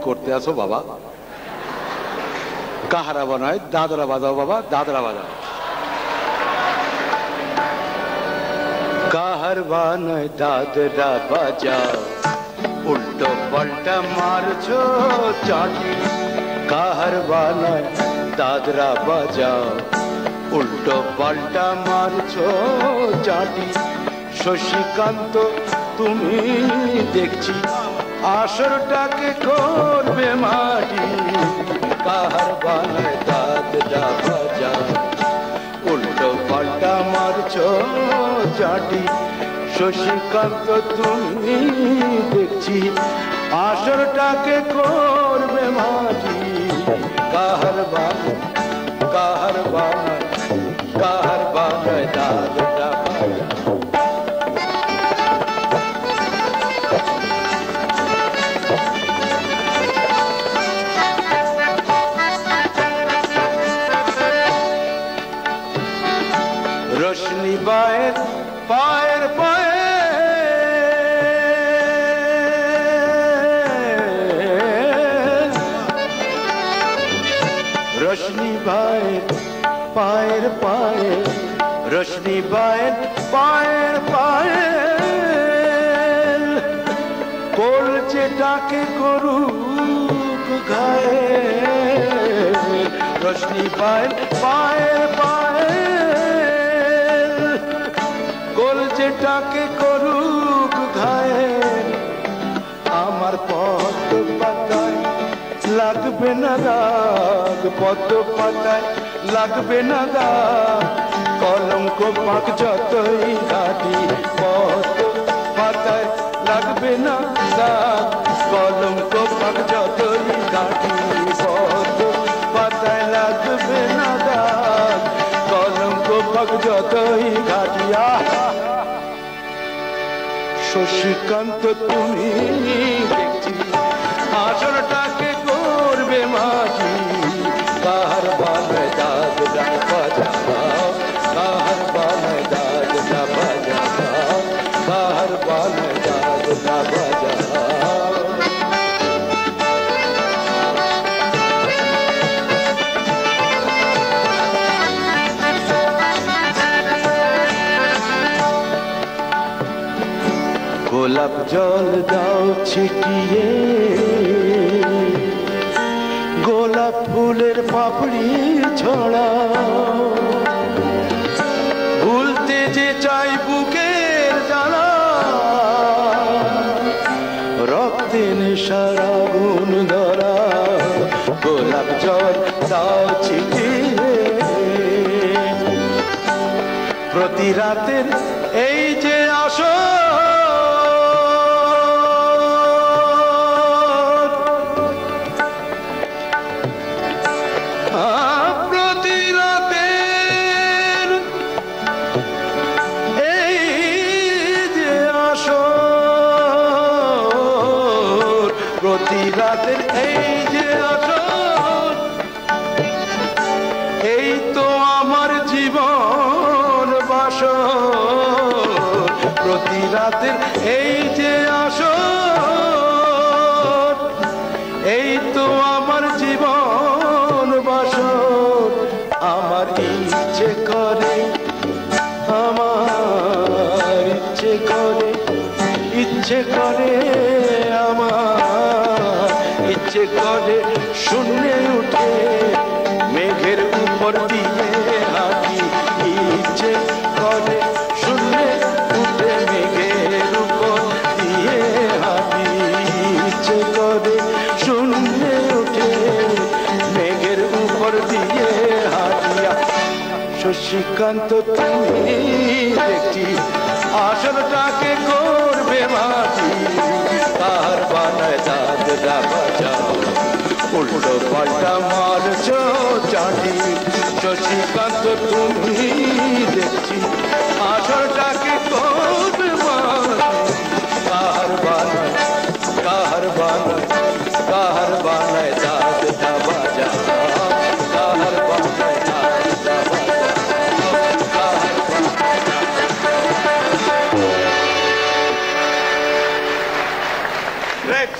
করতে আসো বাবা। কাহারা বানায় দাদরা বাজাও বাবা, দাদরা বাজাও। কাহার বানায় দাদরা বাজাও, উল্টো পাল্টা মারছো চাটি। কাহার বানায় দাদরা বাজাও, উল্টো পাল্টা মারছো চাটি। শশীকান্ত তুমি দেখছি আসরটাকে করবে মাটি। কাহার বানায় দাদরা বাজাও, উল্টো পাল্টা মারছো চাটি। শশীকান্ত তুমি দেখছি আসরটাকে করবে মাটি। কাহার বানায়, কাহার বানায়, কাহার বানায় দাদরা বাজাও। রোশনি বায়ের পায়ের পায়ে, রোশনি বায়ের পায়ের পায়ে, রোশনি বায়ের পায়ের পায়ে। বলছে ডাকে করুক গায়ে, রোশনি বায়ের পায়ের পায়ে। যেটাকে করুক ঘায়ে, আমার পদ্ম পাতায় লাগবে না দাগ, পদ্ম পাতায় লাগবে না দাগ। কলঙ্ক পাক যতই ঘাটি, পদ্ম পাতায় লাগবে না দাগ। কলঙ্ক পাক যতই ঘাটি, পদ্ম পাতায় লাগবে না দাগ। কলঙ্ক পাক যতই ঘাটিয়া। শশীকান্ত তুমি দেখছি আসরটাকে করবে মাটি। কাহার বানায় দাদরা বাজাও, কাহার বানায় দাদরা বাজাও, কাহার বানায় দাদরা বাজাও। গোলাপ জল দাও ছিটিয়ে, গোলাপ ফুলের পাপড়ি ছড়াও। ভুলতে যে চাই বুকের জ্বালা, রক্তে নেশার আগুন ধরা। গোলাপ জল দাও ছিটিয়ে, প্রতি রাতের এই যে আসর, প্রতি রাতের এই যে আসর, প্রতি রাতের এই যে আসর। এই তো আমার জীবন বাসর, প্রতি রাতের এই যে আসর। এই তো আমার জীবন বাসর। আমার ইচ্ছে করে, আমার ইচ্ছে করে, ইচ্ছে করে, আমার ইচ্ছে করে শূন্যে উঠে মেঘের উপর দিয়ে হাঁটি। ইচ্ছে করে শূন্যে উঠে মেঘের উপর দিয়ে হাঁটি। ইচ্ছে করে শূন্যে উঠে মেঘের উপর দিয়ে হাঁটিয়া। শশীকান্ত তুমি দেখছি আসরটাকে করবে মাটি। কাহার বানায় দাদরা বাজাও, উল্টো পাল্টা মারছো চাটি। শশীকান্ত তুমি দেখছি আসরটাকে করবে মাটি। কাহার বানায়, কাহার বানায়, কাহার বানায় দাদরা বাজাও, কাহার বানায় দাদরা বাজাও, কাহার বানায়। Great.